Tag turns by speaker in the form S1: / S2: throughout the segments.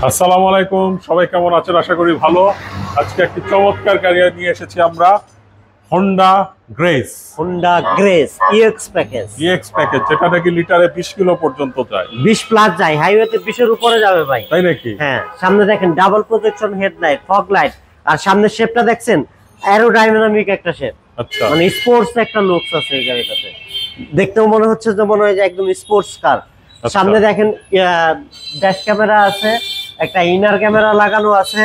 S1: আসসালামু আলাইকুম, সবাই কেমন আছেন? আশা করি ভালো। আজকে একটি চমৎকার গাড়ি নিয়ে এসেছি আমরা, Honda grace.
S2: Honda grace EX package.
S1: EX package, যেটা নাকি লিটারে 20 কিলো পর্যন্ত যায়।
S2: 20 প্লাস যায়, হাইওয়েতে 20 এর উপরে যাবে ভাই।
S1: তাই নাকি?
S2: হ্যাঁ, সামনে দেখেন double projection headlight, fog light, আর সামনের শেপটা দেখছেন অ্যারোডাইনামিক একটা শেপ।
S1: আচ্ছা,
S2: মানে স্পোর্টস একটা লুকস আছে এই গাড়িটাতে। দেখতেও মনে হচ্ছে যে মনে হয় যে একদম স্পোর্টস কার। সামনে দেখেন ড্যাশ ক্যামেরা আছে, একটা ইনার ক্যামেরা লাগানো আছে,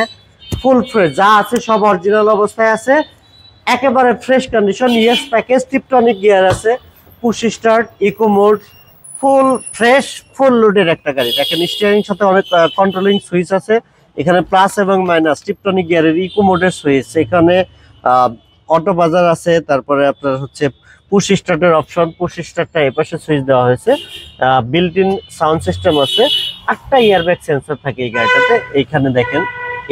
S2: ফুল ফ্রেশ যা আছে সব অরিজিনাল অবস্থায় আছে, একেবারে fresh condition. ES package, tiptronic gear আছে, push start, eco mode, full fresh full লোডের একটা গাড়ি। দেখেন স্টিয়ারিং সাথে অনেক কন্ট্রোলিং সুইচ আছে, এখানে প্লাস এবং মাইনাস, টিপটনিক গিয়ারের, ইকো মোডের সুইচ, এখানে অটো বাজার আছে, তারপরে আপনার হচ্ছে পুশ স্টার্টের অপশন, পুশ স্টার্টটা এপাশে সুইচ দেওয়া হয়েছে, বিল্ট ইন সাউন্ড সিস্টেম আছে, 8টা ইয়ারব্যাগ সেন্সর থাকে এই গাড়িটাতে। এইখানে দেখেন,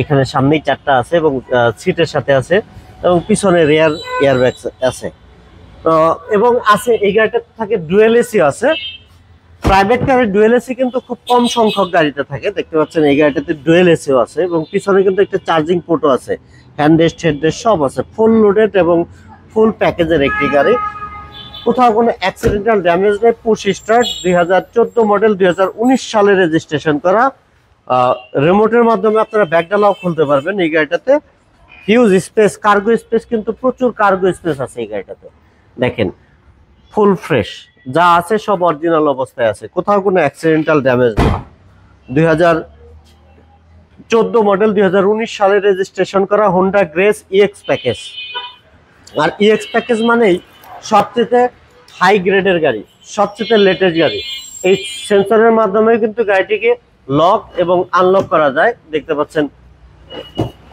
S2: এখানে সামনেই 4টা আছে এবং সিটের সাথে আছে, এবং পিছনে রেয়ার এয়ারব্যাগ আছে। তো এবং আছে এই গাড়িটাতে থাকে ডুয়েল এসি আছে। প্রাইভেট কারের ডুয়েল এসি কিন্তু খুব কম সংখ্যক গাড়িতে থাকে, দেখতে পাচ্ছেন এই গাড়িটাতে ডুয়েল এসিও আছে, এবং পিছনে কিন্তু একটা চার্জিং পোর্টও আছে, হ্যান্ড রেস্ট হেড রেস্ট সব আছে। ফুল লোডেড এবং ফুল প্যাকেজের একটি গাড়ি, কোথাও কোনো অ্যাক্সিডেন্টাল ড্যামেজ নেই। পুশ স্টার্ট, 2014 মডেল, 2019 সালে রেজিস্ট্রেশন করা। রিমোটের মাধ্যমে আপনারা ব্যাগডালাও খুলতে পারবেন এই গাড়িটাতে। হিউজ স্পেস, কার্গো স্পেস কিন্তু প্রচুর কার্গো স্পেস আছে এই গাড়িটাতে। দেখেন ফুল ফ্রেশ, যা আছে সব অরিজিনাল অবস্থায় আছে, কোথাও কোনো অ্যাক্সিডেন্টাল ড্যামেজ নেই। 2014 মডেল, 2019 সালে রেজিস্ট্রেশন করা হোন্ডা গ্রেস ইএক্স প্যাকেজ। আর ইএক্স প্যাকেজ মানেই সবচেয়ে হাই গ্রেডের গাড়ি, সবচেয়ে লেটেস্ট গাড়ি। এই সেন্সরের মাধ্যমে কিন্তু গাড়িটিকে লক এবং আনলক করা যায়, দেখতে পাচ্ছেন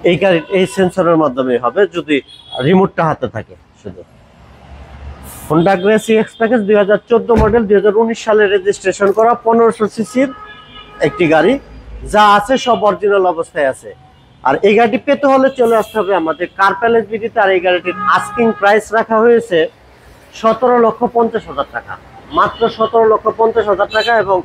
S2: এই গাড়ি এই সেন্সরের মাধ্যমে হবে যদি রিমোটটা হাতে থাকে। শুধু Honda grace EX package, 2014 model, 2019 সালে রেজিস্ট্রেশন করা, 1500 সিসির একটি গাড়ি, যা আছে সব অরিজিনাল অবস্থায় আছে। আর এই গাড়িটি পেতে হলে চলে আসতে হবে আমাদের কার প্যালেস বিডিতে। আর এই গাড়িটির আস্কিং প্রাইস রাখা হয়েছে 17,50,000 টাকা, মাত্র 17,50,000 টাকা, এবং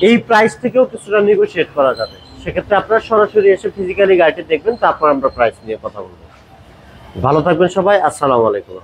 S2: এই প্রাইস থেকেও কিছুটা নেগোশিয়েট করা যাবে। সেক্ষেত্রে আপনারা সরাসরি এসে ফিজিক্যালি গাড়িটি দেখবেন, তারপর আমরা প্রাইস নিয়ে কথা বলবো। ভালো থাকবেন সবাই, আসসালামু আলাইকুম।